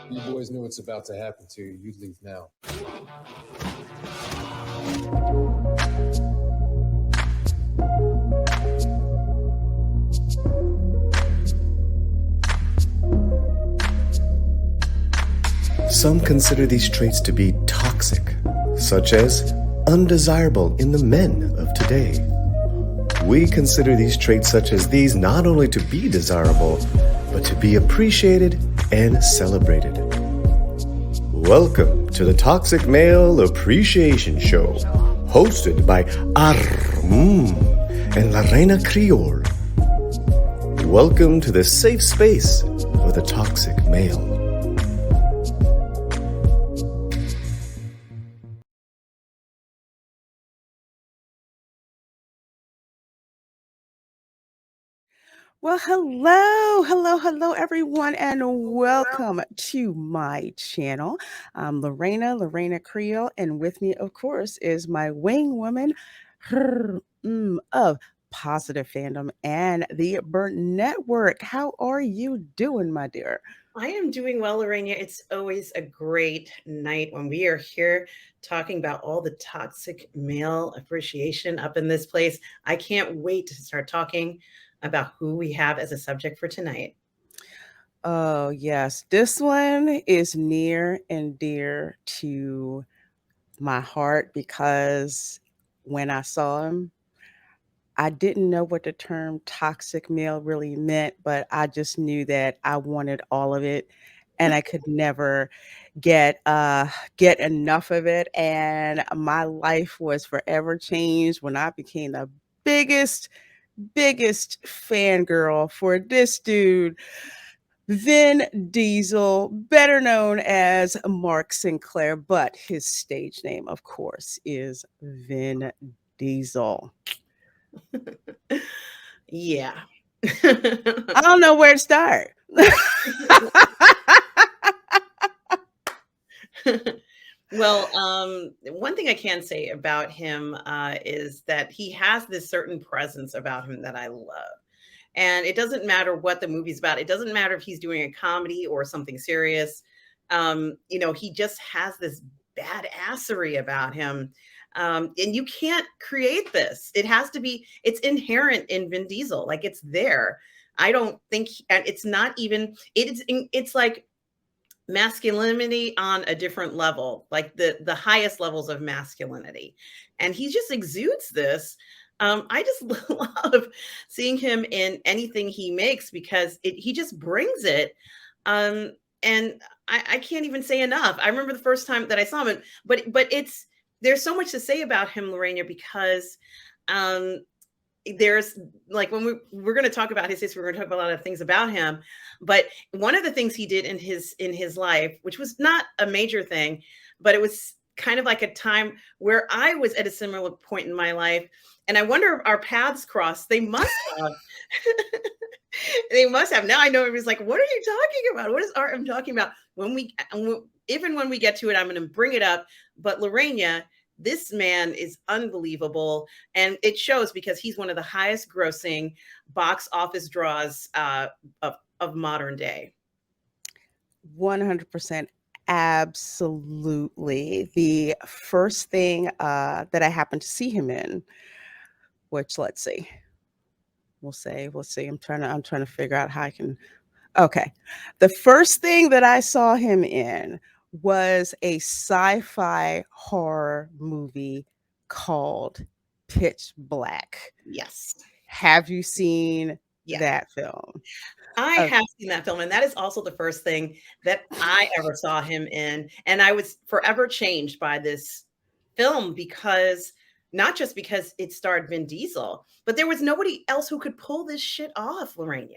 You boys knew what's about to happen to you. You'd leave now. Some consider these traits to be toxic, such as undesirable in the men of today. We consider these traits such as these not only to be desirable, but to be appreciated and celebrated. Welcome to the Toxic Male Appreciation Show, hosted by and La Reina Creole. Welcome to the safe space of the toxic male. Well, hello, everyone, and welcome to my channel. I'm Lorena Creole, and with me, of course, is my wing woman of Positive Fandom and the Burnt Network. How are you doing, my dear? I am doing well, Lorena. It's always a great night when we are here talking about all the toxic male appreciation up in this place. I can't wait to start talking about who we have as a subject for tonight. Oh, yes. This one is near and dear to my heart because when I saw him, I didn't know what the term toxic male really meant, but I just knew that I wanted all of it and I could never get enough of it. And my life was forever changed when I became the biggest, biggest fangirl for this dude, Vin Diesel, better known as Mark Sinclair, but his stage name, of course, is Vin Diesel. Yeah. I don't know where to start. Well, one thing I can say about him is that he has this certain presence about him that I love. And it doesn't matter what the movie's about. It doesn't matter if he's doing a comedy or something serious. He just has this badassery about him. And you can't create this. It has to be, it's inherent in Vin Diesel. Like it's there. I don't think, and it's not even, it's like masculinity on a different level, like the highest levels of masculinity. And he just exudes this. I just love seeing him in anything he makes because he just brings it. And I can't even say enough. I remember the first time that I saw him, but there's so much to say about him, Lorena, because um, there's like when we're going to talk about his history, we're going to talk about a lot of things about him. But one of the things he did in his life, which was not a major thing, but it was kind of like a time where I was at a similar point in my life. And I wonder if our paths crossed. They must have. They must have. Now I know everybody's like, what are you talking about? What is RM talking about? Even when we get to it, I'm going to bring it up. But Lorena, this man is unbelievable. And it shows because he's one of the highest grossing box office draws of modern day. 100%. Absolutely. The first thing that I happened to see him in, which let's see. We'll see. I'm trying to figure out how I can. Okay. The first thing that I saw him in was a sci-fi horror movie called Pitch Black. Yes. Have you seen that film? I have seen that film, and that is also the first thing that I ever saw him in. And I was forever changed by this film because not just because it starred Vin Diesel, but there was nobody else who could pull this shit off, Lorena.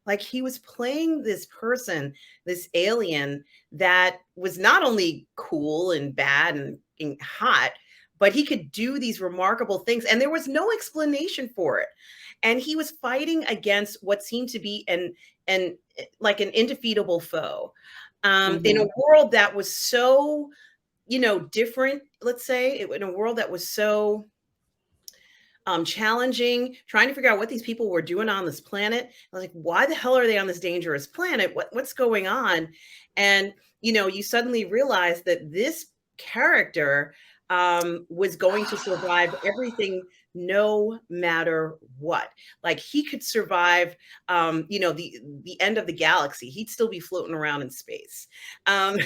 Like he was playing this person, this alien that was not only cool and bad and hot, but he could do these remarkable things. And there was no explanation for it. And he was fighting against what seemed to be an like an indefeatable foe in a world that was so, different, let's say, in a world that was so challenging, trying to figure out what these people were doing on this planet. I was like, why the hell are they on this dangerous planet? What's going on? And you suddenly realize that this character was going to survive everything no matter what. Like he could survive the end of the galaxy. He'd still be floating around in space. um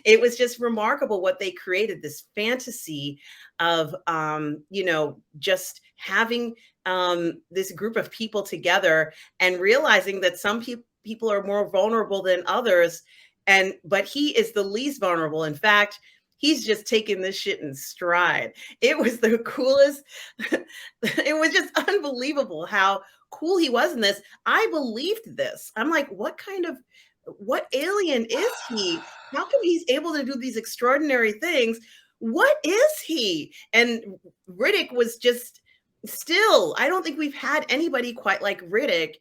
it was just remarkable what they created, this fantasy of just having this group of people together and realizing that some people are more vulnerable than others, but he is the least vulnerable. In fact, he's just taking this shit in stride. It was the coolest. It was just unbelievable how cool he was in this. I believed this. I'm like, what alien is he? How come he's able to do these extraordinary things? What is he? And Riddick was just still, I don't think we've had anybody quite like Riddick.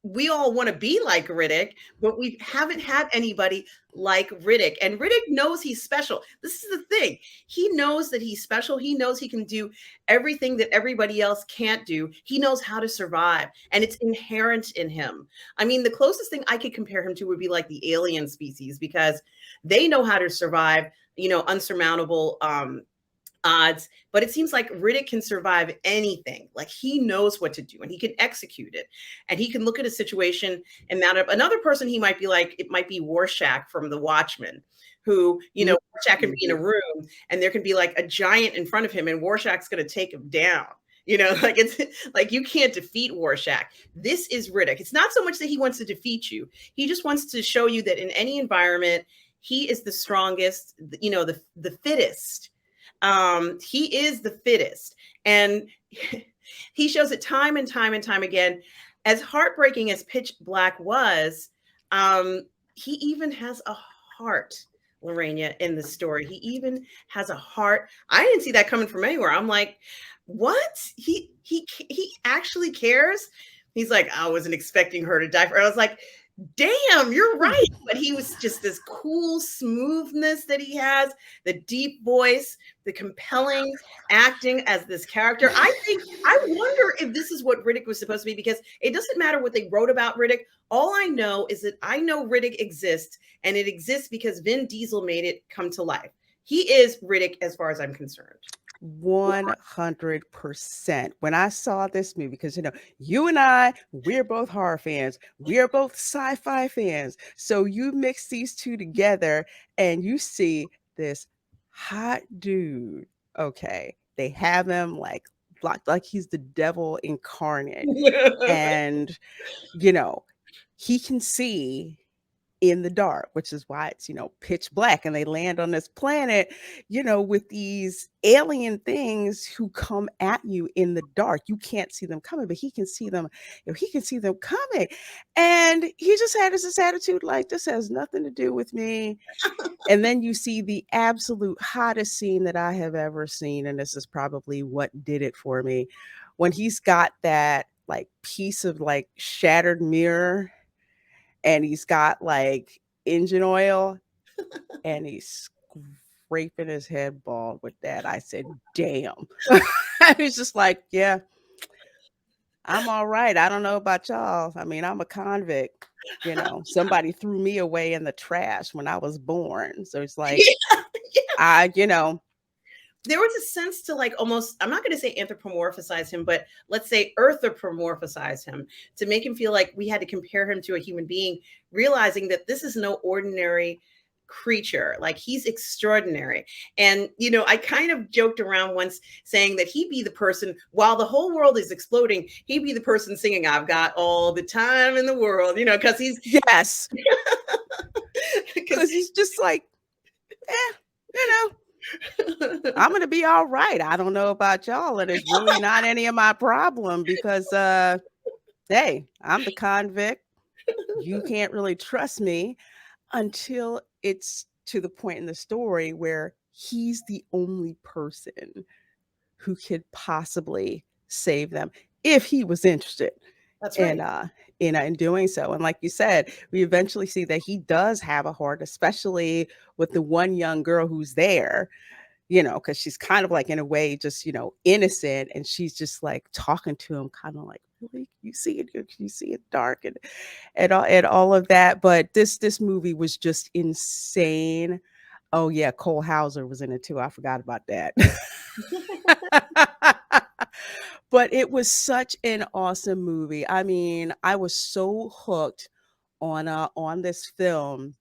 We all want to be like Riddick, but we haven't had anybody like Riddick. And Riddick knows he's special. This is the thing. He knows that he's special. He knows he can do everything that everybody else can't do. He knows how to survive, and it's inherent in him. I mean, the closest thing I could compare him to would be like the alien species, because they know how to survive, unsurmountable odds. But it seems like Riddick can survive anything. Like he knows what to do and he can execute it. And he can look at a situation and mount up. Another person he might be like, it might be Rorschach from The Watchmen, who, Rorschach can be in a room and there can be like a giant in front of him and Rorschach's going to take him down. Like it's like you can't defeat Rorschach. This is Riddick. It's not so much that he wants to defeat you. He just wants to show you that in any environment, he is the strongest, the fittest. He is the fittest, and he shows it time and time and time again. As heartbreaking as Pitch Black was, he even has a heart, Lorena, in the story. He even has a heart. I didn't see that coming from anywhere. I'm like, what? He actually cares? He's like, I wasn't expecting her to die for. I was like, damn, you're right. But he was just this cool smoothness that he has, the deep voice, the compelling acting as this character. I wonder if this is what Riddick was supposed to be, because it doesn't matter what they wrote about Riddick. All I know is that I know Riddick exists, and it exists because Vin Diesel made it come to life. He is Riddick as far as I'm concerned. 100%. When I saw this movie, because you and I, we're both horror fans, we're both sci-fi fans. So you mix these two together and you see this hot dude. Okay, they have him like he's the devil incarnate. And he can see in the dark, which is why it's pitch black, and they land on this planet with these alien things who come at you in the dark. You can't see them coming, but he can see them. He can see them coming, and he just had this attitude like, this has nothing to do with me. And then you see the absolute hottest scene that I have ever seen, and this is probably what did it for me, when he's got that like piece of like shattered mirror and he's got like engine oil and he's scraping his head bald with that. I said, damn. I was just like, yeah, I'm all right. I don't know about y'all. I mean, I'm a convict. Somebody threw me away in the trash when I was born. So it's like, there was a sense to like almost, I'm not going to say anthropomorphize him, but let's say earthropomorphize him, to make him feel like we had to compare him to a human being, realizing that this is no ordinary creature. Like he's extraordinary. And, I kind of joked around once saying that he'd be the person, while the whole world is exploding, he'd be the person singing, I've got all the time in the world, because he's. Yes. Because he's just like, I'm going to be all right. I don't know about y'all. And it's really not any of my problem because, hey, I'm the convict. You can't really trust me, until it's to the point in the story where he's the only person who could possibly save them if he was interested. That's right. In doing so. And like you said, we eventually see that he does have a heart, especially with the one young girl who's there. because she's kind of like in a way just, innocent, and she's just like talking to him kind of like, really, you see it dark, and all of that. But this movie was just insane. Oh yeah, Cole Hauser was in it too. I forgot about that. But it was such an awesome movie. I mean, I was so hooked on this film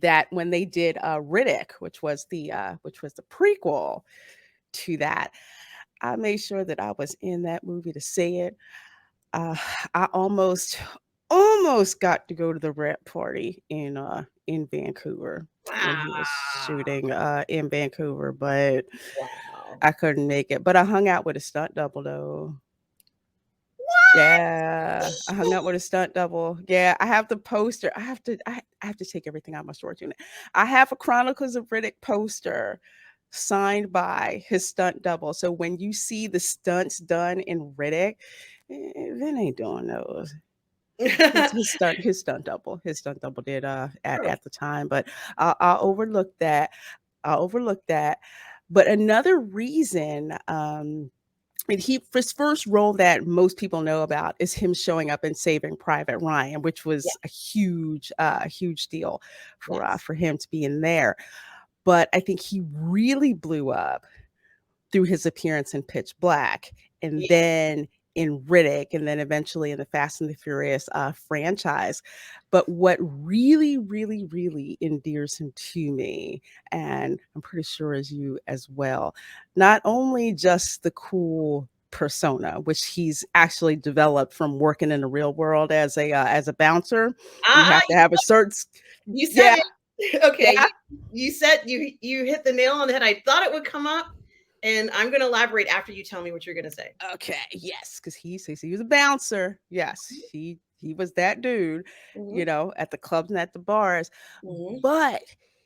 that when they did Riddick, which was the prequel to that, I made sure that I was in that movie to see it. Uh, I almost got to go to the rep party in Vancouver when he was Wow. shooting in Vancouver, but Wow. I couldn't make it. But I hung out with a stunt double though. Yeah, I hung out with a stunt double. Yeah, I have the poster. I have to take everything out of my storage unit. I have a Chronicles of Riddick poster signed by his stunt double. So when you see the stunts done in Riddick, Vin ain't doing those. His stunt double did Really? at the time, but I'll overlook that. I'll overlook that. But another reason, and his first role that most people know about is him showing up in Saving Private Ryan, which Yeah. was a huge deal Yes. for him to be in there. But I think he really blew up through his appearance in Pitch Black, and Yeah. then in Riddick, and then eventually in the Fast and the Furious franchise. But what really, really, really endears him to me, and I'm pretty sure as you as well, not only just the cool persona, which he's actually developed from working in the real world as a bouncer. You have to have a certain, You said yeah, it. Okay, yeah. you said you hit the nail on the head. I thought it would come up, and I'm gonna elaborate after you tell me what you're gonna say. Okay, yes, because he was a bouncer. Yes, he was that dude, Mhm, at the clubs and at the bars. mhm. But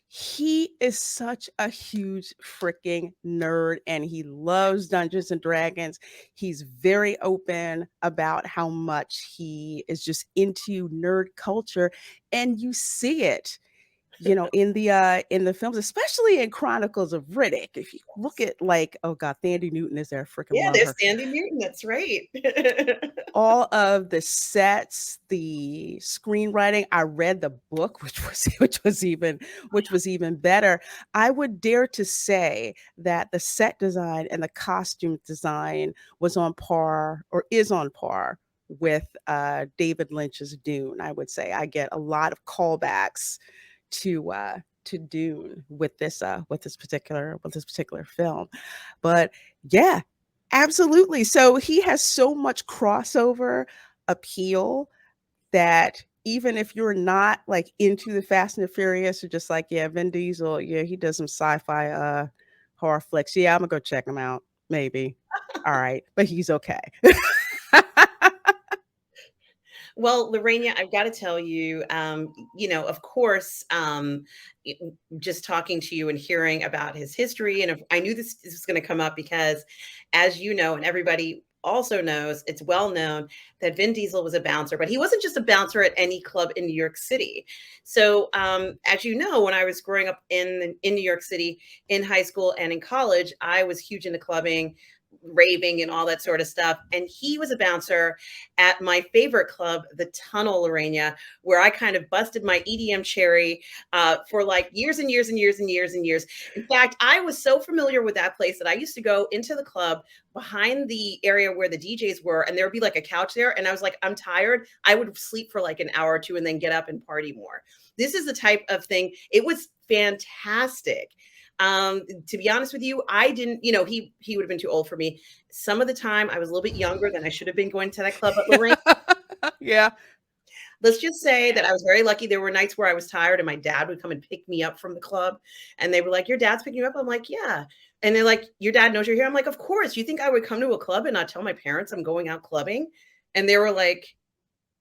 he is such a huge freaking nerd, and he loves Dungeons and Dragons. He's very open about how much he is just into nerd culture, and you see it in the films, especially in Chronicles of Riddick. If you look at, like, oh god, Thandie Newton is there, I freaking Yeah, love there's her. Sandy Newton, that's right. All of the sets, the screenwriting, I read the book, which was even better. I would dare to say that the set design and the costume design was on par, or is on par, with David Lynch's Dune. I would say I get a lot of callbacks to Dune with this particular film. But yeah, absolutely. So he has so much crossover appeal that even if you're not like into the Fast and the Furious, you're just like, yeah, Vin Diesel, yeah, he does some sci-fi horror flicks. Yeah, I'm gonna go check him out. Maybe. All right, but he's okay. Well, Lorena, I've got to tell you, of course, it- just talking to you and hearing about his history, and I knew this was going to come up because, as you know, and everybody also knows, it's well known that Vin Diesel was a bouncer, but he wasn't just a bouncer at any club in New York City. So, as you know, when I was growing up in New York City, in high school and in college, I was huge into clubbing, raving, and all that sort of stuff. And he was a bouncer at my favorite club, the Tunnel, Lorena, where I kind of busted my EDM cherry for like years and years and years and years and years. In fact, I was so familiar with that place that I used to go into the club behind the area where the DJs were, and there would be like a couch there. And I was like, I'm tired. I would sleep for like an hour or two and then get up and party more. This is the type of thing. It was fantastic. To be honest with you, I didn't, he would have been too old for me. Some of the time I was a little bit younger than I should have been going to that club. But Lorraine, Yeah. let's just say that I was very lucky. There were nights where I was tired and my dad would come and pick me up from the club. And they were like, your dad's picking you up? I'm like, yeah. And they're like, your dad knows you're here? I'm like, of course. You think I would come to a club and not tell my parents I'm going out clubbing? And they were like,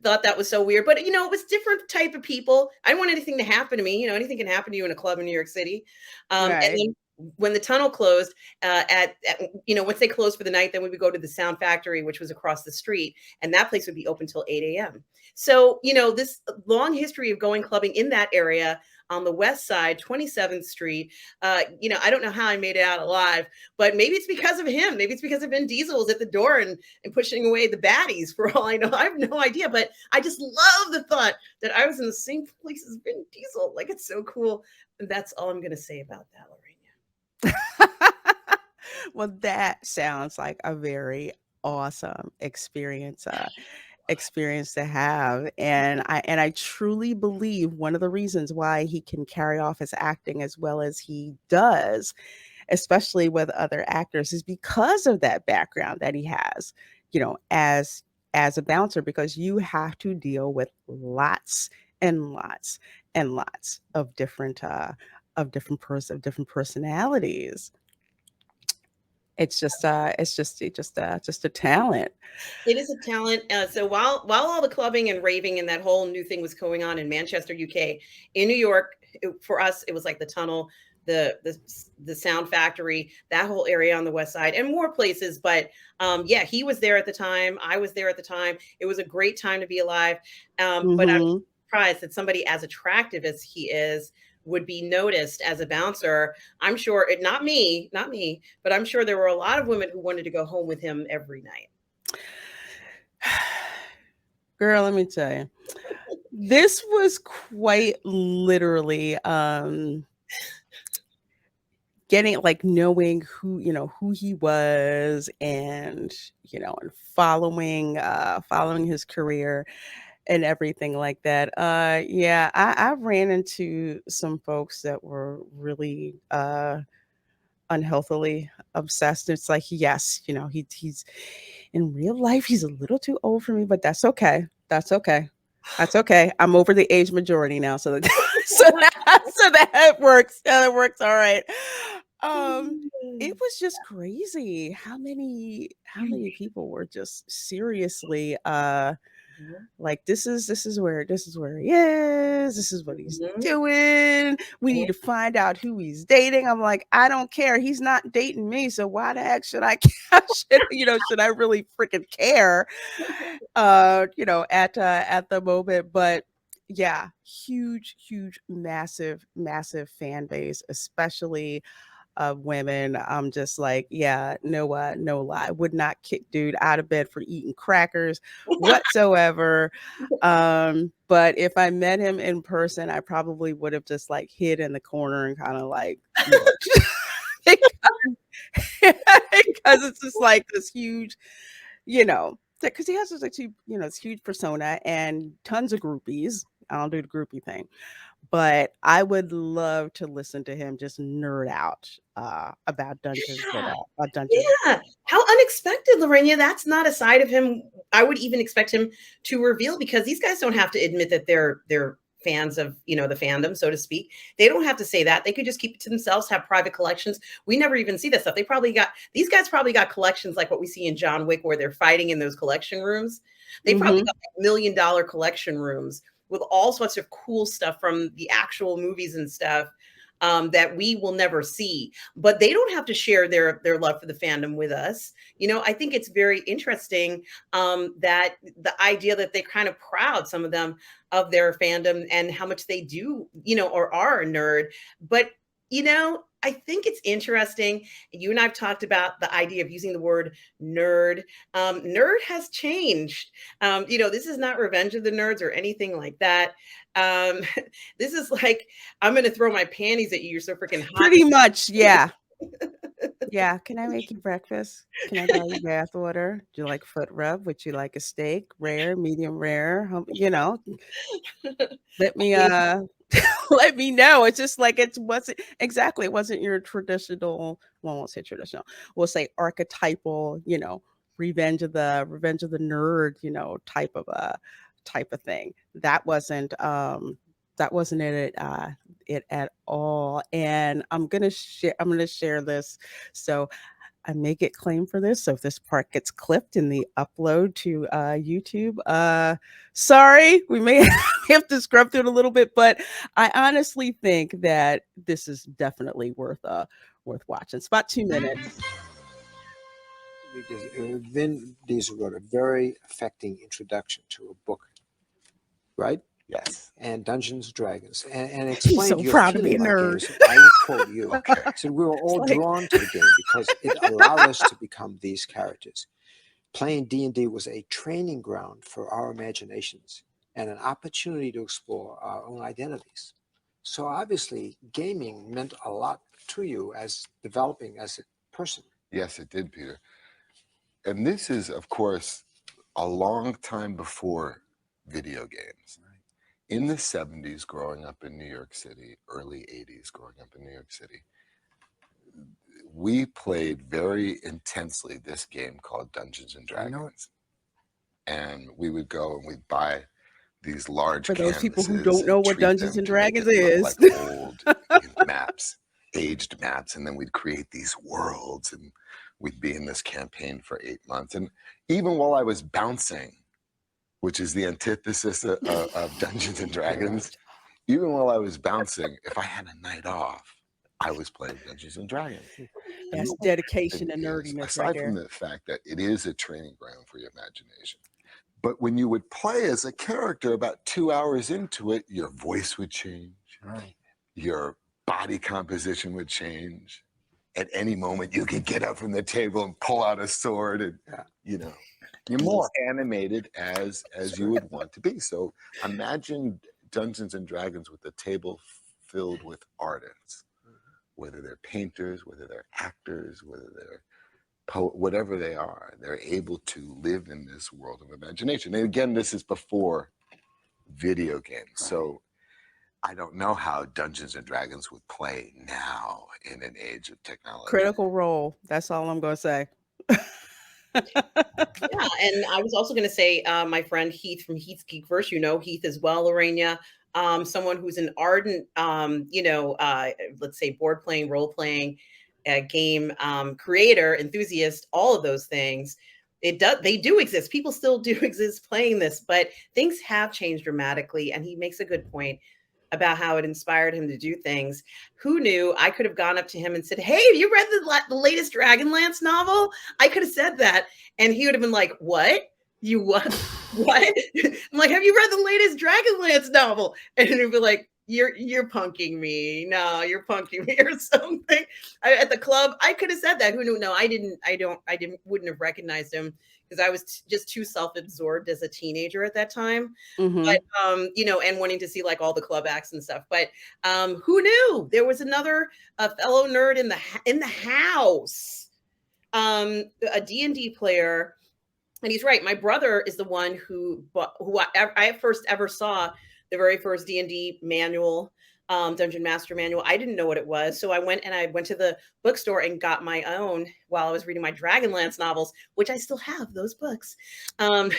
thought that was so weird. But it was different type of people. I didn't want anything to happen to me. Anything can happen to you in a club in New York City. And Right. then when the tunnel closed, once they closed for the night, then we would go to the Sound Factory, which was across the street, and that place would be open till 8 a.m. So, this long history of going clubbing in that area, on the west side, 27th Street. I don't know how I made it out alive, but maybe it's because of him. Maybe it's because of Vin Diesel was at the door and pushing away the baddies, for all I know. I have no idea, but I just love the thought that I was in the same place as Vin Diesel. Like, it's so cool. And that's all I'm going to say about that, Lorena. Well, that sounds like a very awesome experience to have, and I truly believe one of the reasons why he can carry off his acting as well as he does, especially with other actors, is because of that background that he has, as a bouncer, because you have to deal with lots and lots and lots of different personalities. It's just a talent. It is a talent. So while all the clubbing and raving and that whole new thing was going on in Manchester, UK, in New York, for us, it was like the Tunnel, the Sound Factory, that whole area on the west side, and more places. But yeah, he was there at the time. I was there at the time. It was a great time to be alive. But I was surprised that somebody as attractive as he is would be noticed as a bouncer. I'm sure not me, but I'm sure there were a lot of women who wanted to go home with him every night. Girl, let me tell you, this was quite literally getting, like, knowing who he was, and and following his career and everything like that. Yeah, I ran into some folks that were really unhealthily obsessed. It's like, yes, he's in real life, he's a little too old for me, but that's okay. That's okay. That's okay. I'm over the age majority now, so that that works. That works all right. It was just crazy how many people were just seriously like, this is where he is, this is what he's doing, we need to find out who he's dating. I'm like, I don't care, he's not dating me, so why the heck should I should I really freaking care at the moment? But yeah, huge, massive fan base, especially of women. I'm just like, yeah, no lie. Would not kick dude out of bed for eating crackers whatsoever. But if I met him in person, I probably would have just like hid in the corner and kind of like looked. Because it's just like this huge, because he has this like this huge persona and tons of groupies. I don't do the groupie thing. But I would love to listen to him just nerd out about Dungeons. Yeah. About Dungeons. Yeah. How unexpected, Lorena. That's not a side of him I would even expect him to reveal, because these guys don't have to admit that they're fans of, the fandom, so to speak. They don't have to say that. They could just keep it to themselves, have private collections. We never even see that stuff. These guys probably got collections like what we see in John Wick, where they're fighting in those collection rooms. They probably got like $1 million collection rooms with all sorts of cool stuff from the actual movies and stuff that we will never see. But they don't have to share their love for the fandom with us. I think it's very interesting that the idea that they're kind of proud, some of them, of their fandom and how much they do, or are a nerd. But I think it's interesting. You and I've talked about the idea of using the word nerd. Nerd has changed. This is not Revenge of the Nerds or anything like that. This is like, I'm going to throw my panties at you. You're so freaking hot. Pretty much, yeah. Yeah. Can I make you breakfast? Can I buy you bath water? Do you like foot rub? Would you like a steak? Rare, medium rare? Let me let me know. It's just like, it wasn't your traditional, well, I won't say traditional, we'll say archetypal, revenge of the nerd, type of thing. That wasn't it at all. And I'm gonna share this. So I may get claimed for this. So if this part gets clipped in the upload to YouTube, sorry, we may have to scrub through it a little bit, but I honestly think that this is definitely worth watching. It's about 2 minutes. Because Vin Diesel wrote a very affecting introduction to a book, right? Yes. and Dungeons and Dragons, and He's explained so your proud to be feeling a about nerd. games. I will quote you. Okay. He said, "We were all Like, drawn to the game because it allowed us to become these characters. Playing D&D was a training ground for our imaginations and an opportunity to explore our own identities. So obviously, gaming meant a lot to you as developing as a person." Yes, it did, Peter. And this is, of course, a long time before video games. In the 70s, growing up in New York City, early 80s, growing up in New York City, we played very intensely this game called Dungeons and I know it. Dragons. And we would go and we'd buy these large for those people who canvases don't know and what treat Dungeons them and to make Dragons it look is. like old maps, aged maps. And then we'd create these worlds and we'd be in this campaign for 8 months. And even while I was bouncing, which is the antithesis of Dungeons and Dragons, even while I was bouncing, if I had a night off, I was playing Dungeons and Dragons. That's And dedication and yes, nerdiness right aside from there. the fact that it is a training ground for your imagination. But when you would play as a character, about 2 hours into it, your voice would change, Right. your body composition would change. At any moment, you could get up from the table and pull out a sword, and you know, you're more animated as you would want to be. So imagine Dungeons and Dragons with a table filled with artists, whether they're painters, whether they're actors, whether they're whatever they are, they're able to live in this world of imagination. And again, this is before video games. So I don't know how Dungeons and Dragons would play now in an age of technology. Critical Role. That's all I'm going to say. Yeah, and I was also going to say, my friend Heath from Heath's Geekverse, you know Heath as well, Lorena, someone who's an ardent, let's say board playing, role playing, game creator, enthusiast, all of those things. They do exist. People still do exist playing this, but things have changed dramatically. And he makes a good point about how it inspired him to do things. Who knew? I could have gone up to him and said, "Hey, have you read the latest Dragonlance novel?" I could have said that, and he would have been like, "What? You what? What?" I'm like, "Have you read the latest Dragonlance novel?" And he'd be like, "You're punking me. No, you're punking me," or something. At the club, I could have said that. Who knew? No, I didn't. Wouldn't have recognized him because I was just too self-absorbed as a teenager at that time. Mhm. But and wanting to see like all the club acts and stuff. But who knew there was another fellow nerd in the house, a D&D player. And he's right. My brother is the one who I first ever saw the very first D&D manual, Dungeon Master manual. I didn't know what it was, so I went to the bookstore and got my own while I was reading my Dragonlance novels, which I still have those books, and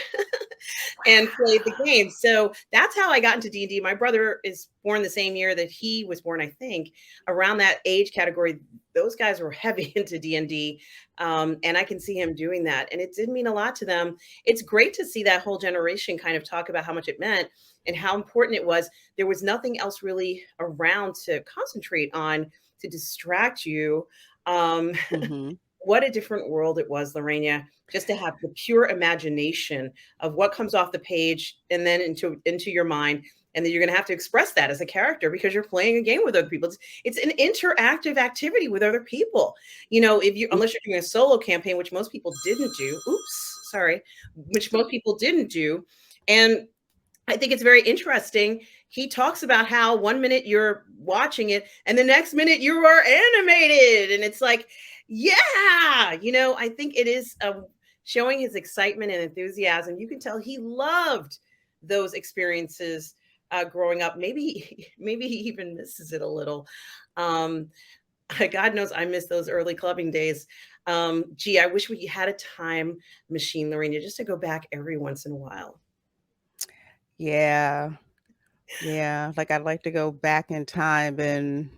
played the game. So that's how I got into D&D. My brother is born the same year that he was born, I think, around that age category. Those guys were heavy into D&D, and I can see him doing that, and it did mean a lot to them. It's great to see that whole generation kind of talk about how much it meant and how important it was. There was nothing else really around to concentrate on to distract you. Mhm. What a different world it was, Lorena, just to have the pure imagination of what comes off the page and then into your mind. And then you're going to have to express that as a character because you're playing a game with other people. It's an interactive activity with other people. Unless you're doing a solo campaign, which most people didn't do. Oops, sorry, which most people didn't do. And I think it's very interesting. He talks about how 1 minute you're watching it and the next minute you are animated. And it's like, yeah, I think it is showing his excitement and enthusiasm. You can tell he loved those experiences growing up. Maybe he even misses it a little. God knows I miss those early clubbing days. I wish we had a time machine, Lorena, just to go back every once in a while. Yeah. Yeah. Like I'd like to go back in time and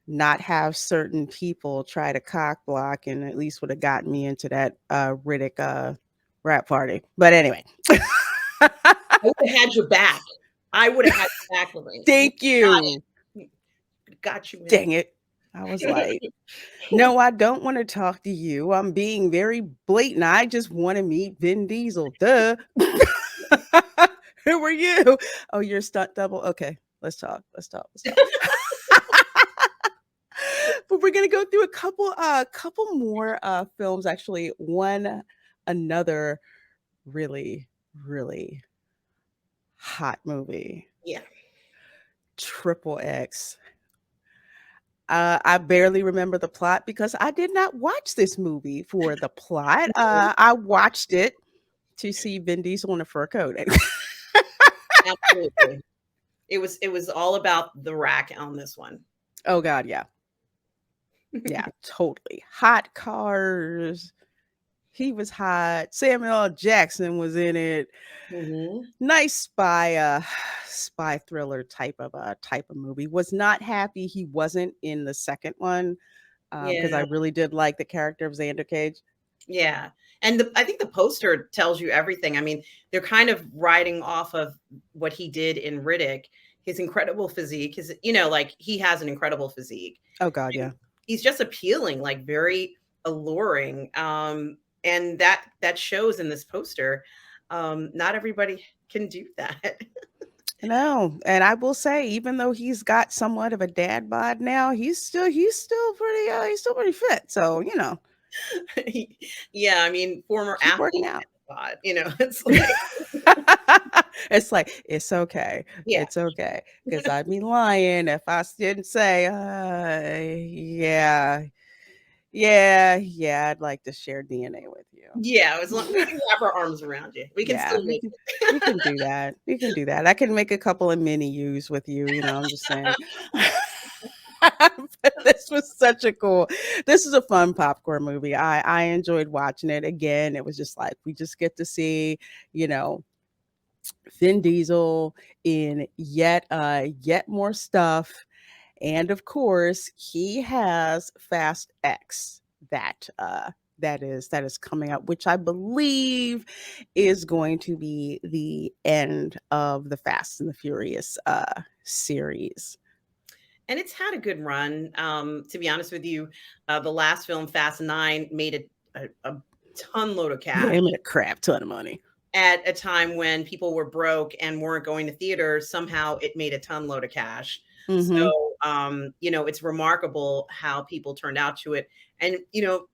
not have certain people try to cock block, and at least would have gotten me into that Riddick rap party. But anyway. I would have had your back. I would have had your back, Lorena. Thank you. Got you, man. Dang it. I was like, no, I don't want to talk to you. I'm being very blatant. I just want to meet Vin Diesel. Duh. Who were you? Oh, you're a stunt double. Okay, let's talk. Let's talk. Let's talk. But we're gonna go through a couple more films. Actually, another really, really hot movie, Yeah. Triple X. I barely remember the plot because I did not watch this movie for the plot. I watched it to see Vin Diesel in a fur coat. Absolutely. It was all about the rack on this one. Oh God, yeah, yeah, totally. Hot cars. He was hot. Samuel L. Jackson was in it. Mhm. Nice spy thriller type of movie. Was not happy he wasn't in the second one because I Yeah. really did like the character of Xander Cage. Yeah. And I think the poster tells you everything. I mean, they're kind of riding off of what he did in Riddick, his incredible physique, his, like he has an incredible physique. Oh God, yeah. And he's just appealing, like very alluring. And that shows in this poster. Not everybody can do that. No, and I will say, even though he's got somewhat of a dad bod now, he's still pretty fit. So Yeah, I mean, former keep working athlete, out. God, it's like, It's like it's okay. yeah. It's okay. Because I'd be lying if I didn't say, yeah, I'd like to share DNA with you. Yeah, as long we can wrap our arms around you. We can Yeah, still make we can do that. We can do that. I can make a couple of mini yous with you. I'm just saying. But this is a fun popcorn movie. I enjoyed watching it. Again, it was just like we just get to see, you know, Vin Diesel in yet more stuff. And of course, he has Fast X that is coming up, which I believe is going to be the end of the Fast and the Furious series. and it's had a good run. To be honest with you, the last film, Fast 9, made a ton load of Yeah, cash they made a crap ton of money. at a time when people were broke and weren't going to theaters. Somehow it made a ton load of cash. Mm-hmm. So, it's remarkable how people turned out to it. And,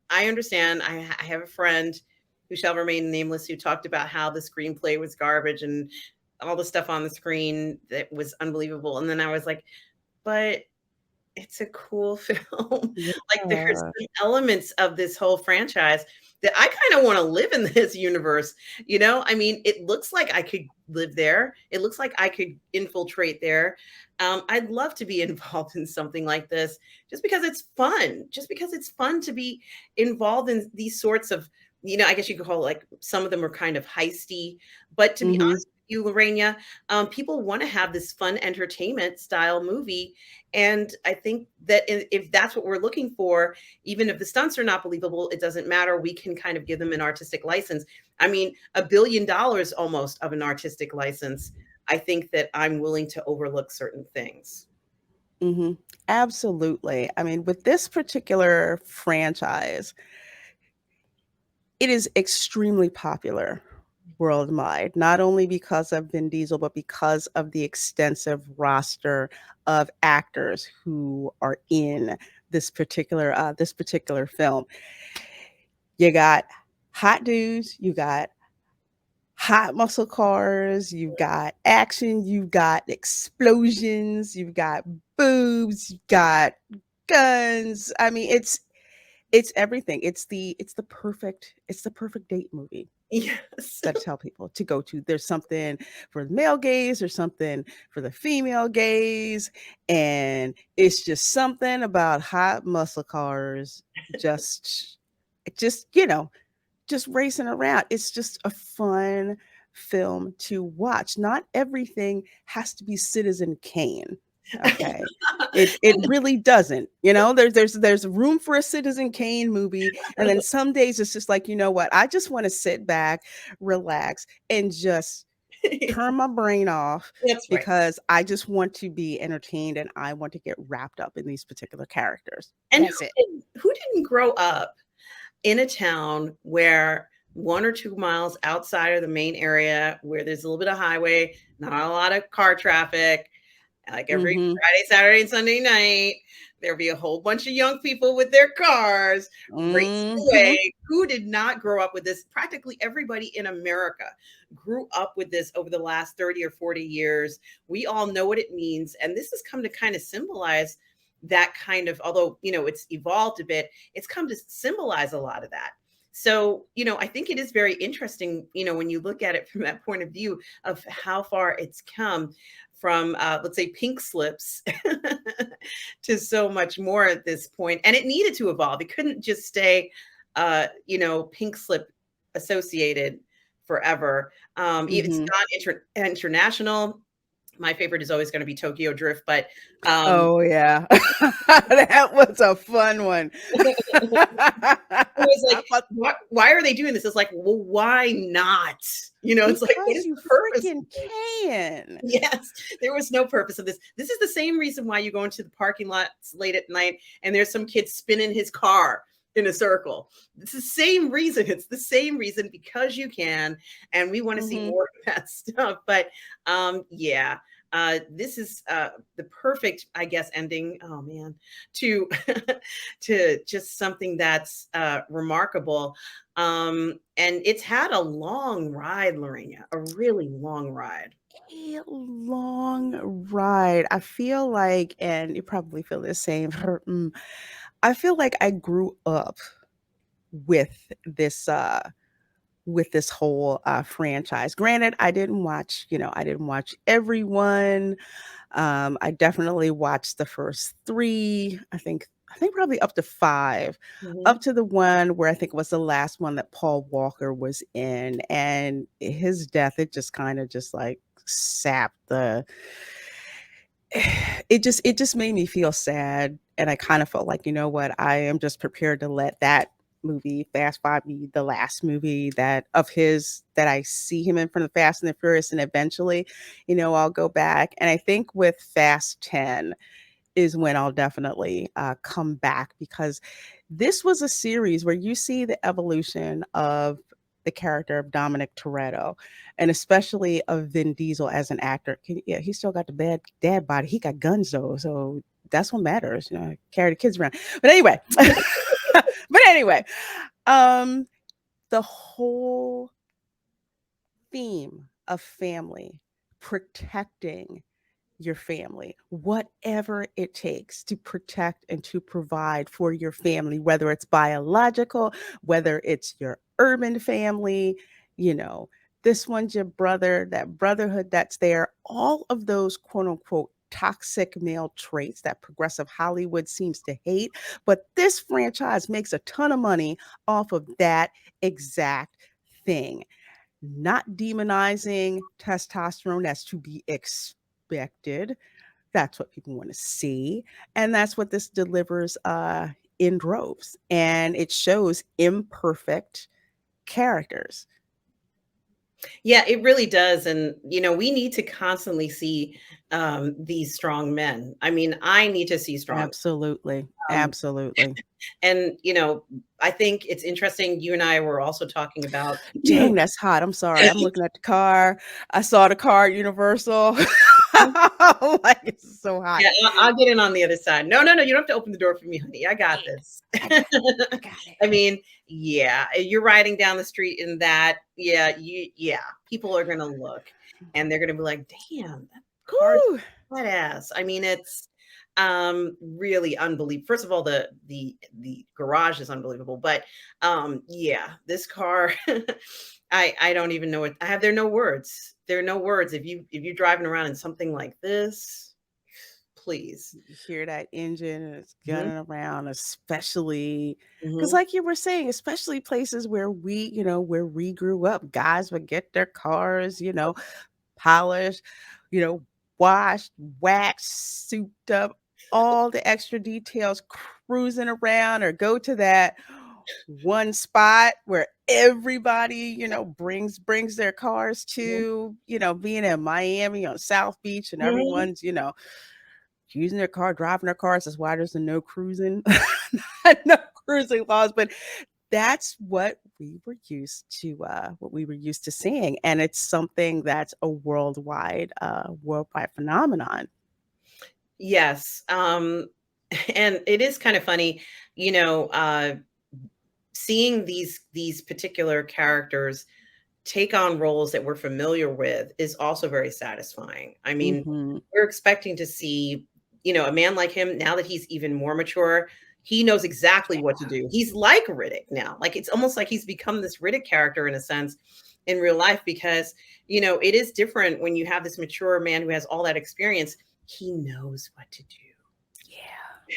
I understand. I have a friend who shall remain nameless who talked about how the screenplay was garbage and all the stuff on the screen that was unbelievable. And then I was like, but it's a cool film. Like there's Yeah. some elements of this whole franchise that I kind of want to live in this universe. I mean, it looks like I could live there. It looks like I could infiltrate there. I'd love to be involved in something like this just because it's fun. Just because it's fun to be involved in these sorts of, I guess you could call it like some of them are kind of heisty. But to be Mm-hmm. honest with you, Lorena, people want to have this fun entertainment style movie. And I think that if that's what we're looking for, even if the stunts are not believable, it doesn't matter. We can kind of give them an artistic license. I mean, $1 billion almost of an artistic license. I think that I'm willing to overlook certain things. Mm-hmm. Absolutely. I mean, with this particular franchise, it is extremely popular worldwide, not only because of Vin Diesel, but because of the extensive roster of actors who are in this particular film. You got hot dudes, you got hot muscle cars, you've got action, you've got explosions, you've got boobs, you've got guns. I mean, it's everything. It's the perfect date movie Yes. that I tell people to go to. There's something for the male gaze, there's something for the female gaze, and it's just something about hot muscle cars just racing around. It's just a fun film to watch. Not everything has to be Citizen Kane. Okay. It really doesn't. There's room for a Citizen Kane movie. And then some days it's just like, you know what? I just want to sit back, relax, and just turn my brain off That's right. because I just want to be entertained and I want to get wrapped up in these particular characters. And That's it. who didn't grow up in a town where 1 or 2 miles outside of the main area where there's a little bit of highway, not a lot of car traffic. Like every Mm-hmm. Friday, Saturday, and Sunday night, there'll be a whole bunch of young people with their cars racing Mm-hmm. away. Who did not grow up with this? Practically everybody in America grew up with this over the last 30 or 40 years. We all know what it means. And this has come to kind of symbolize that kind of, although, it's evolved a bit, it's come to symbolize a lot of that. So, I think it is very interesting, when you look at it from that point of view of how far it's come from, let's say, pink slips to so much more at this point. And it needed to evolve. It couldn't just stay, pink slip associated forever. It's Mm-hmm. not international. My favorite is always going to be Tokyo Drift, but Oh yeah. That was a fun one. it was I like, thought, why are they doing this? It's like, well, why not? It's like, what because is you the purpose? freaking can. Yes, there was no purpose of this. This is the same reason why you go into the parking lots late at night and there's some kid spinning his car in a circle. It's the same reason. It's the same reason, because you can, and we want to see Mm-hmm. more of that stuff. But yeah, this is the perfect, I guess, ending. Oh man, to to just something that's remarkable. And it's had a long ride, Lorena, a really long ride. A long ride. I feel like, and you probably feel the same. I feel like I grew up with this whole franchise. Granted, I didn't watch everyone. I definitely watched the first three. I think probably up to five, Mhm. up to the one where I think was the last one that Paul Walker was in, and his death. It just kind of just like sapped the. It just made me feel sad, and I kind of felt like, you know what, I am just prepared to let that movie Fast Five be the last movie that of his that I see him in from the Fast and the Furious, and eventually, I'll go back. And I think with Fast 10 is when I'll definitely come back, because this was a series where you see the evolution of the character of Dominic Toretto, and especially of Vin Diesel as an actor. Yeah, he still got the bad dad body. He got guns though, so that's what matters. Carry the kids around. But anyway, um, the whole theme of family, protecting your family, whatever it takes to protect and to provide for your family, whether it's biological, whether it's your urban family, you know, this one's your brother, that brotherhood that's there, all of those quote unquote toxic male traits that progressive Hollywood seems to hate. But this franchise makes a ton of money off of that exact thing. Not demonizing testosterone, that's to be expected. That's what people want to see. And that's what this delivers in droves. And it shows imperfect characters. Yeah, it really does. And, we need to constantly see these strong men. I mean, I need to see strong. Absolutely. Um, Absolutely. and, I think it's interesting. You and I were also talking about. Dang, that's hot. I'm sorry. I'm looking at the car. I saw the car at Universal. Like, it's so hot. Yeah, I'll get in on the other side. No, no, no. You don't have to open the door for me, honey. I got this. I got it. I mean, yeah, you're riding down the street in that. Yeah, people are gonna look and they're gonna be like, damn, that car Whew. badass. I mean, it's really unbelievable. First of all, the garage is unbelievable, but yeah, this car, I don't even know what I have. There are no words. There are no words. If you're driving around in something like this, please. You hear that engine and it's Mhm, gunning around, especially because, mhm, like you were saying, especially places where we grew up, guys would get their cars, polished, you know, washed, waxed, souped up, all the extra details, cruising around, or go to that one spot where everybody, brings their cars mhm, to, being in Miami on South Beach, and mhm. everyone's, using their car, driving their cars. That's why there's no cruising, no cruising laws. But that's what we were used to seeing, and it's something that's a worldwide phenomenon. Yes. And it is kind of funny, you know, seeing these particular characters take on roles that we're familiar with is also very satisfying. I mean, Mhm. we're expecting to see, you know, a man like him now that he's even more mature. He knows exactly what to do. He's like Riddick now. Like it's almost like he's become this Riddick character in a sense in real life because, you know, it is different when you have this mature man who has all that experience. He knows what to Yeah.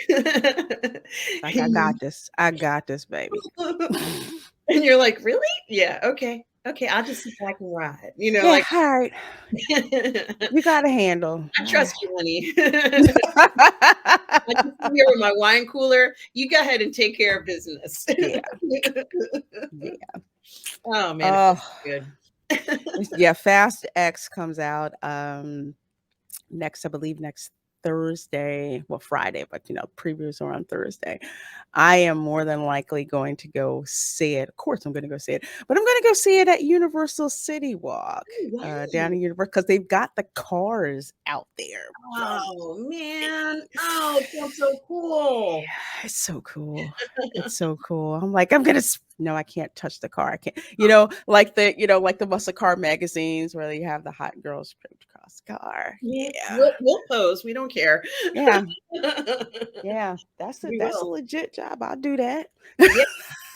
do. Like, I got this. I got this, baby. And you're like, really? Yeah, okay. Okay, I'll just sit back and ride. You know, Yeah, like all right. I You got a handle. trust you, honey. I just sit here with my wine cooler. You go ahead and take care of business. Yeah. Yeah. Oh man, it Oh, feels good. yeah. Fast X comes out next, I believe next Thursday, well, Friday, but previews are on Thursday. I am more than likely going to go see it. Of course, I'm going to go see it, but I'm going to go see it at Universal City Walk Wow. down in Universal because they've got the cars out there. Oh man. Oh, it sounds so cool. Yeah, it's so cool. It's so cool. I'm like, no, I can't touch the car. I can't, like the muscle car magazines where they have the hot girls draped across the car. Yeah. We'll pose. We don't care. Yeah. Yeah. That's We a will. legit job. I'll do that. Yeah,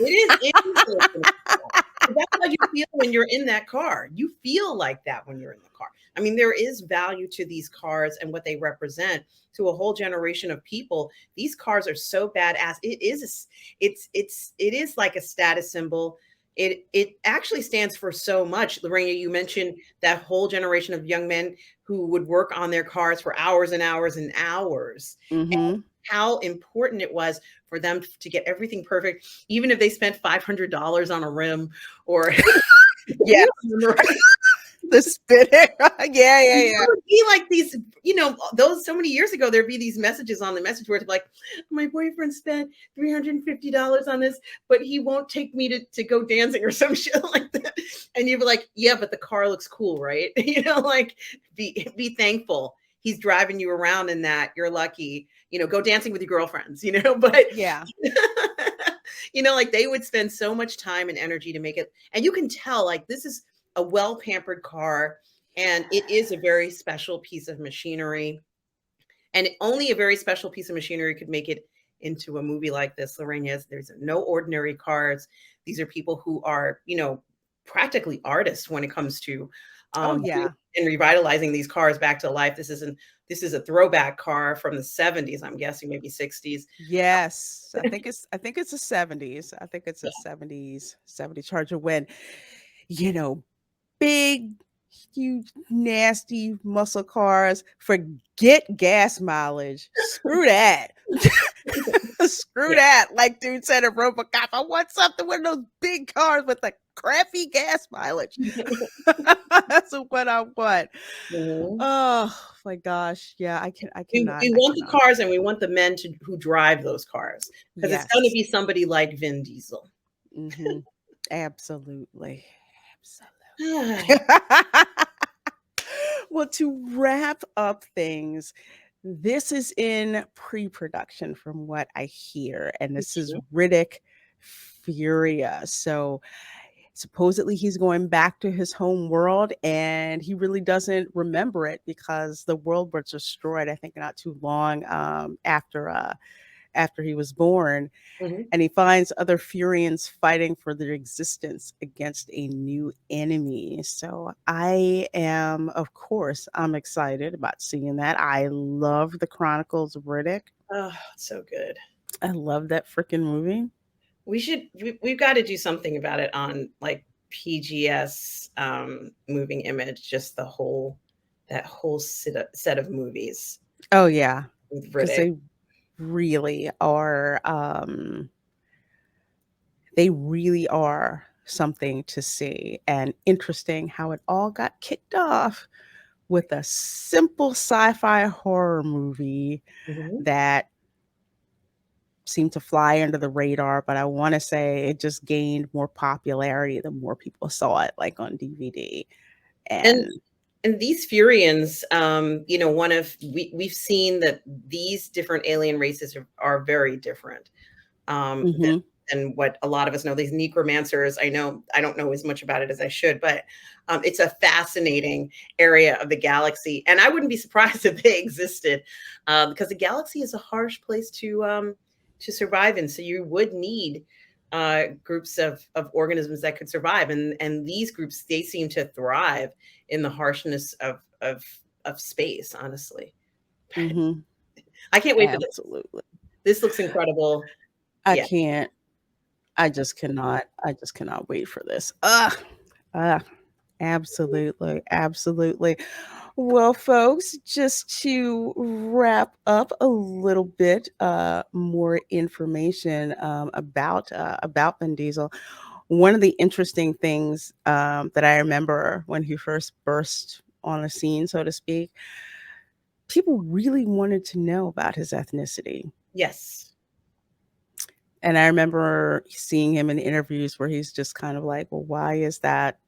it is. It is a legit job. That's how you feel when you're in that car. You feel like that when you're in the car. I mean, there is value to these cars and what they represent to a whole generation of people. These cars are so badass. It is like a status symbol. It actually stands for so much. Lorena, you mentioned that whole generation of young men who would work on their cars for hours and hours and hours. Mm-hmm. How important it was for them to get everything perfect, even if they spent $500 on a rim or Yeah. The spinner. Yeah. It would be like these, those so many years ago, there'd be these messages on the message board like, my boyfriend spent $350 on this, but he won't take me to go dancing or some shit like that. And you'd be like, yeah, but the car looks cool, right? Like be thankful. He's driving you around in that. You're lucky, go dancing with your girlfriends, but Yeah. like they would spend so much time and energy to make it. And you can tell like this is a well-pampered car, and it is a very special piece of machinery. And only a very special piece of machinery could make it into a movie like this. Lorena, there's no ordinary cars. These are people who are, practically artists when it comes to Oh yeah. and revitalizing these cars back to life. This is a throwback car from the 70s, I'm guessing, maybe 60s. Yes. I think it's the 70s. I think it's a 70s Charger when, big, huge, nasty muscle cars. Forget gas mileage. Screw that. Screw that. Like dude said in RoboCop, I want something with those big cars with the crappy gas mileage. That's what I want. Mhm. Oh my gosh. Yeah, I cannot. We want the cars and we want the men who drive those cars, because it's going to be somebody like Vin Diesel. Mm-hmm. Absolutely. Well, to wrap up things, this is in pre-production from what I hear, and this is Riddick Furia. So supposedly he's going back to his home world, and he really doesn't remember it because the world was destroyed, I think, not too long after he was born. Mm-hmm. And he finds other Furians fighting for their existence against a new enemy. So of course, I'm excited about seeing that. I love the Chronicles of Riddick. Oh, so good. I love that freaking movie. We've got to do something about it on like PGS Moving Image, just that whole set of movies. Oh yeah. With Because Riddick. They really are something to see, and interesting how it all got kicked off with a simple sci-fi horror movie Mhm. that seemed to fly under the radar, but I want to say it just gained more popularity the more people saw it, like on DVD. And And and these Furians, you know, we've seen that these different alien races are very different mhm, than what a lot of us know. These necromancers, I don't know as much about it as I should, but it's a fascinating area of the galaxy, and I wouldn't be surprised if they existed, because the galaxy is a harsh place to survive in. So you would need groups of organisms that could survive, and these groups, they seem to thrive in the harshness of space. Honestly, mhm, I can't wait for this. absolutely. This looks incredible. I Yeah. can't. I just cannot wait for this. Absolutely, absolutely. Well, folks, just to wrap up a little bit more information about Vin Diesel. One of the interesting things that I remember when he first burst on the scene, so to speak, people really wanted to know about his ethnicity. Yes. And I remember seeing him in interviews where he's just kind of like, well, why is that,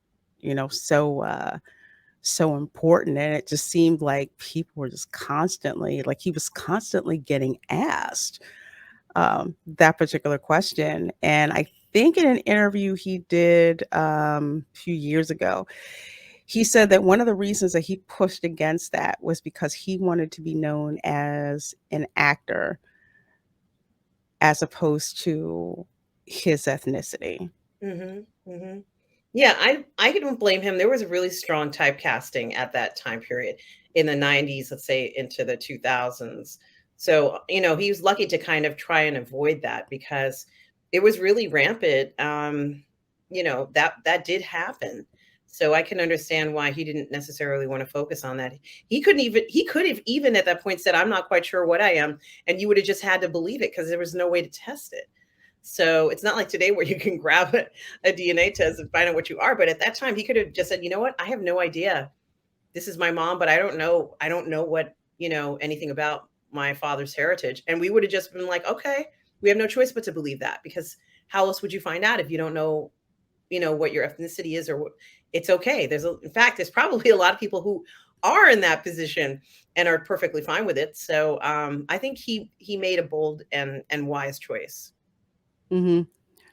so important? And it just seemed like people were just constantly, like he was constantly getting asked that particular question. And I think in an interview he did a few years ago, he said that one of the reasons that he pushed against that was because he wanted to be known as an actor as opposed to his ethnicity. Mhm, mhm. Yeah, I don't blame him. There was a really strong typecasting at that time period in the 90s, let's say into the 2000s. So, you know, he was lucky to kind of try and avoid that because it was really rampant. You know, that did happen. So I can understand why he didn't necessarily want to focus on that. He could have even at that point said, I'm not quite sure what I am, and you would have just had to believe it because there was no way to test it. So it's not like today where you can grab a DNA test and find out what you are. But at that time, he could have just said, you know what? I have no idea. This is my mom, but I don't know what, anything about my father's heritage. And we would have just been like, okay, we have no choice but to believe that because how else would you find out if you don't know, what your ethnicity is or what it's okay. In fact, there's probably a lot of people who are in that position and are perfectly fine with it. So I think he made a bold and wise choice. Hmm.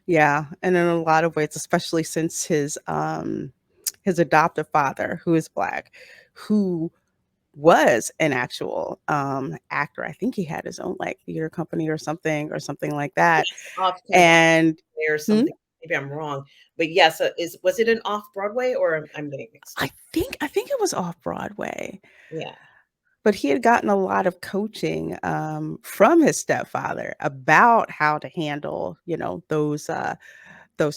Yeah, and in a lot of ways, especially since his adoptive father, who is Black, who was an actual actor. I think he had his own like theater company or something like that. Yes, off kind of And or hmm, something. Maybe I'm wrong, but yes, was it an off Broadway or I'm getting mixed up? I think it was off Broadway. Yeah. But he had gotten a lot of coaching from his stepfather about how to handle, those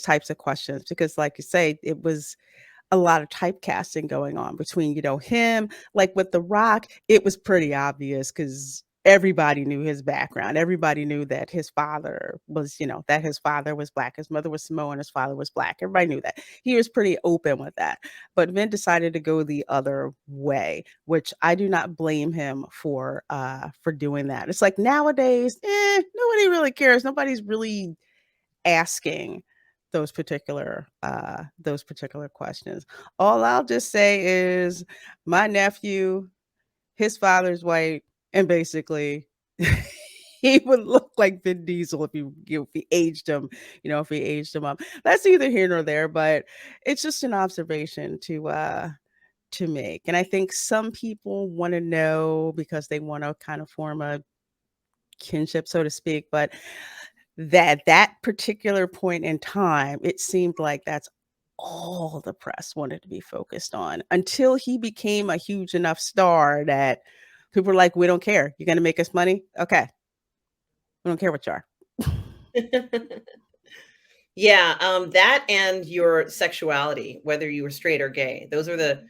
types of questions. Because, like you say, it was a lot of typecasting going on between, him. Like with The Rock, it was pretty obvious because everybody knew his background. Everybody knew that his father was Black, his mother was Samoan, his father was Black. Everybody knew that. He was pretty open with that. But Vin decided to go the other way, which I do not blame him for doing that. It's like nowadays, nobody really cares. Nobody's really asking those particular questions. All I'll just say is my nephew, his father's white, and basically he would look like Vin Diesel if he aged him, if he aged him up. That's neither here nor there, but it's just an observation to make. And I think some people want to know because they want to kind of form a kinship, so to speak, but that particular point in time, it seemed like that's all the press wanted to be focused on until he became a huge enough star that people were like, "We don't care. You're gonna make us money? Okay. We don't care what you are." Yeah, that and your sexuality, whether you were straight or gay. Those are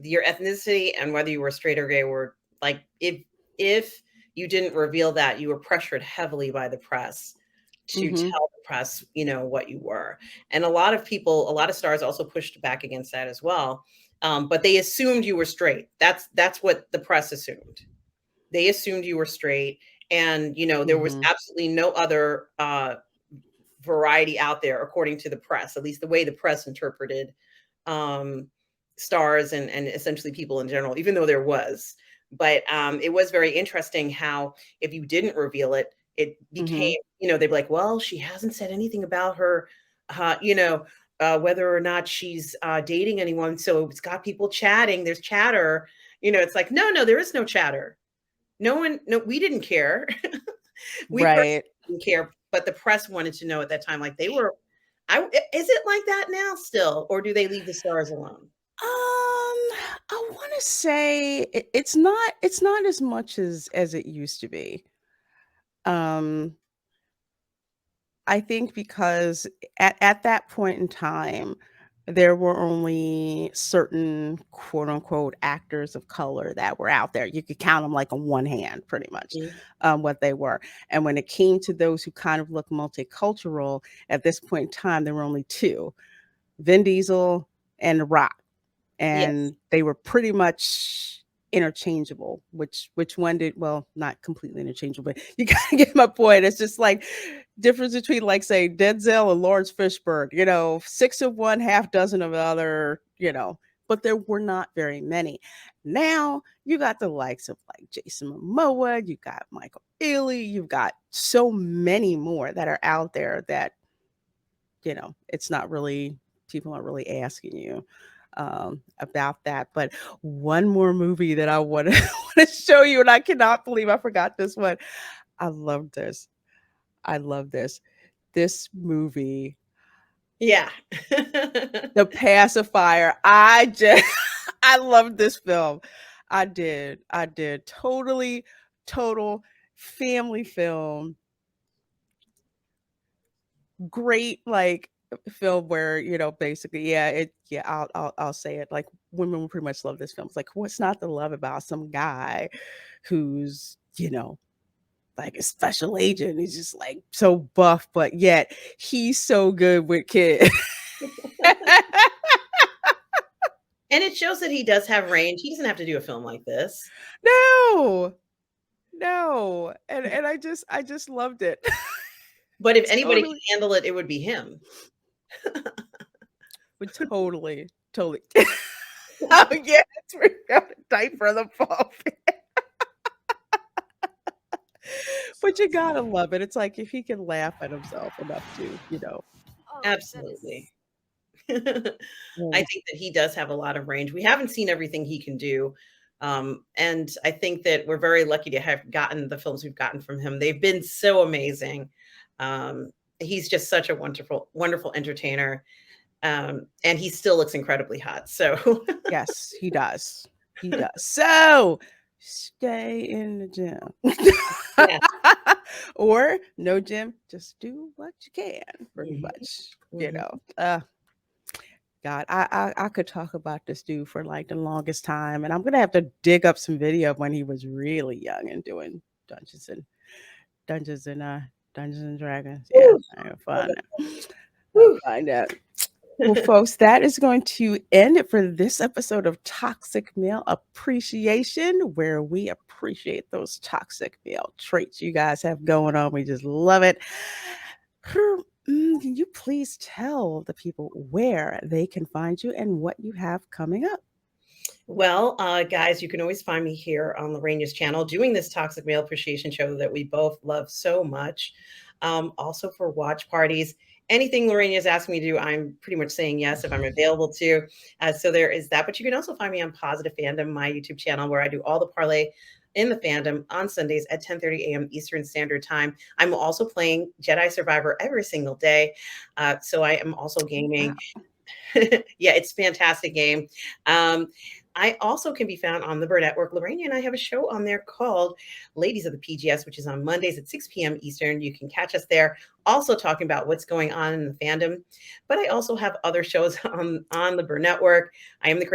your ethnicity and whether you were straight or gay were like if you didn't reveal that, you were pressured heavily by the press to Mhm. tell the press, what you were. And a lot of people, a lot of stars also pushed back against that as well. But they assumed you were straight. That's what the press assumed. They assumed you were straight And, there was absolutely no other variety out there, according to the press, at least the way the press interpreted stars and essentially people in general, even though there was. But it was very interesting how if you didn't reveal it, it became, they'd be like, well, she hasn't said anything about her, whether or not she's dating anyone. So it's got people chatting. There's chatter. It's like, no, there is no chatter. No, we didn't care. We Right. didn't care, but the press wanted to know at that time, like they were. Is it like that now still, or do they leave the stars alone? I want to say it's not as much as it used to be. I think because at that point in time, there were only certain quote unquote actors of color that were out there. You could count them like on one hand, pretty much, what they were. And when it came to those who kind of look multicultural, at this point in time, there were only two: Vin Diesel and The Rock. And Yes. they were pretty much interchangeable. Which one did, well, not completely interchangeable, but you gotta get my point. It's just like difference between, like, say, Denzel and Lawrence Fishburne, 6 of one, half dozen of the other, but there were not very many. Now you got the likes of like Jason Momoa, you got Michael Ealy, you've got so many more that are out there that it's not really, people aren't really asking you about that. But one more movie that I want to show you, and I cannot believe I forgot this one. I love this. This movie, Yeah. The Pacifier. I love this film. I did. Total family film. Great, like, film where, basically, I'll say it, like, women will pretty much love this film. It's like, what's not to love about some guy who's, like a special agent? He's just like so buff, but yet he's so good with kids. And it shows that he does have range. He doesn't have to do a film like this. No. And I just loved it. But if anybody Totally. can handle it, it would be him. But totally. Oh yeah, we're gonna type for the pulp. But you gotta love it. It's like if he can laugh at himself enough to. Absolutely. I think that he does have a lot of range. We haven't seen everything he can do. And I think that we're very lucky to have gotten the films we've gotten from him. They've been so amazing. He's just such a wonderful, wonderful entertainer. And he still looks incredibly hot. So Yes, he does. So stay in the gym. Yeah. Or no gym, just do what you can, pretty Mhm. much. God, I could talk about this dude for like the longest time, and I'm gonna have to dig up some video of when he was really young and doing Dungeons and Dragons. Yeah, I'll find out. Whew. Well, folks, that is going to end it for this episode of Toxic Male Appreciation, where we appreciate those toxic male traits you guys have going on. We just love it. Can you please tell the people where they can find you and what you have coming up? Well, guys, you can always find me here on Reina's channel doing this Toxic Male Appreciation show that we both love so much. Also for watch parties. Anything Lorena is asking me to do, I'm pretty much saying yes if I'm available to. So there is that. But you can also find me on Positive Fandom, my YouTube channel, where I do all the parlay in the fandom on Sundays at 10:30 a.m. Eastern Standard Time. I'm also playing Jedi Survivor every single day. So I am also gaming. Yeah, it's a fantastic game. I also can be found on the Bird Network. Lorena and I have a show on there called Ladies of the PGS, which is on Mondays at 6 p.m. Eastern. You can catch us there, also talking about what's going on in the fandom. But I also have other shows on the Bird Network. I am the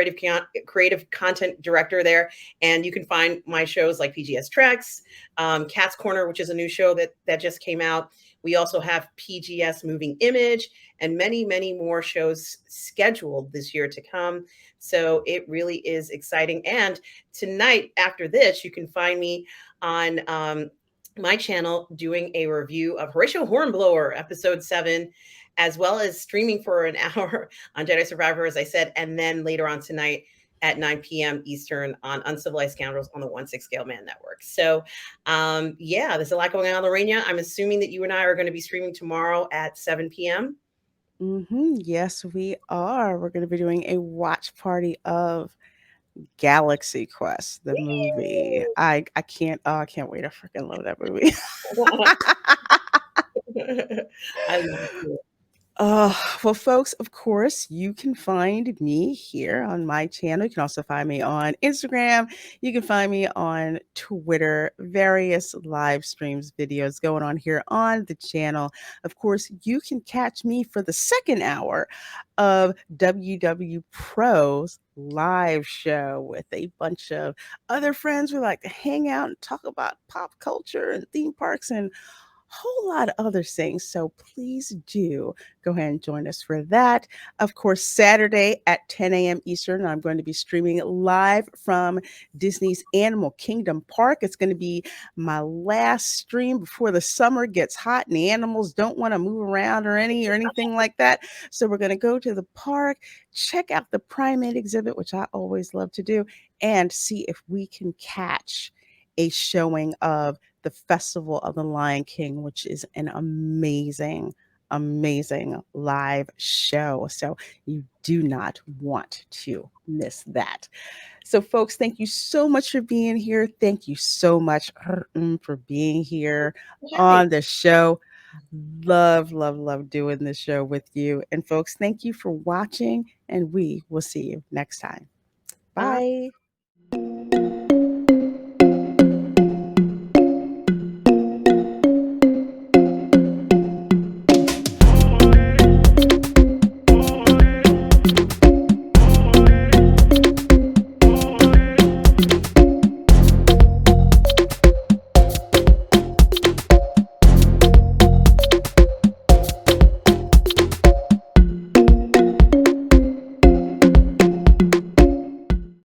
creative content director there, and you can find my shows like PGS Treks, Cat's Corner, which is a new show that just came out. We also have PGS Moving Image and many, many more shows scheduled this year to come. So it really is exciting. And tonight, after this, you can find me on my channel doing a review of Horatio Hornblower episode 7, as well as streaming for an hour on Jedi Survivor, as I said, and then later on tonight at 9 p.m. Eastern on Uncivilized Scoundrels on the 1/6 Scale Man Network. So, yeah, there's a lot going on, Reina. I'm assuming that you and I are going to be streaming tomorrow at 7 p.m. Yes, we are. We're going to be doing a watch party of Galaxy Quest, the movie. I can't wait to freaking love that movie. I love it. Well, folks, of course, you can find me here on my channel. You can also find me on Instagram. You can find me on Twitter, various live streams, videos going on here on the channel. Of course, you can catch me for the second hour of WW Pro's live show with a bunch of other friends. We like to hang out and talk about pop culture and theme parks and whole lot of other things. So please do go ahead and join us for that. Of course, Saturday at 10 a.m. Eastern, I'm going to be streaming live from Disney's Animal Kingdom Park. It's going to be my last stream before the summer gets hot and the animals don't want to move around or anything like that. So we're going to go to the park, check out the primate exhibit, which I always love to do, and see if we can catch a showing of the Festival of the Lion King, which is an amazing, amazing live show. So you do not want to miss that. So, folks, thank you so much for being here. Thank you so much for being here on the show. Love, love, love doing this show with you. And, folks, thank you for watching, and we will see you next time. Bye.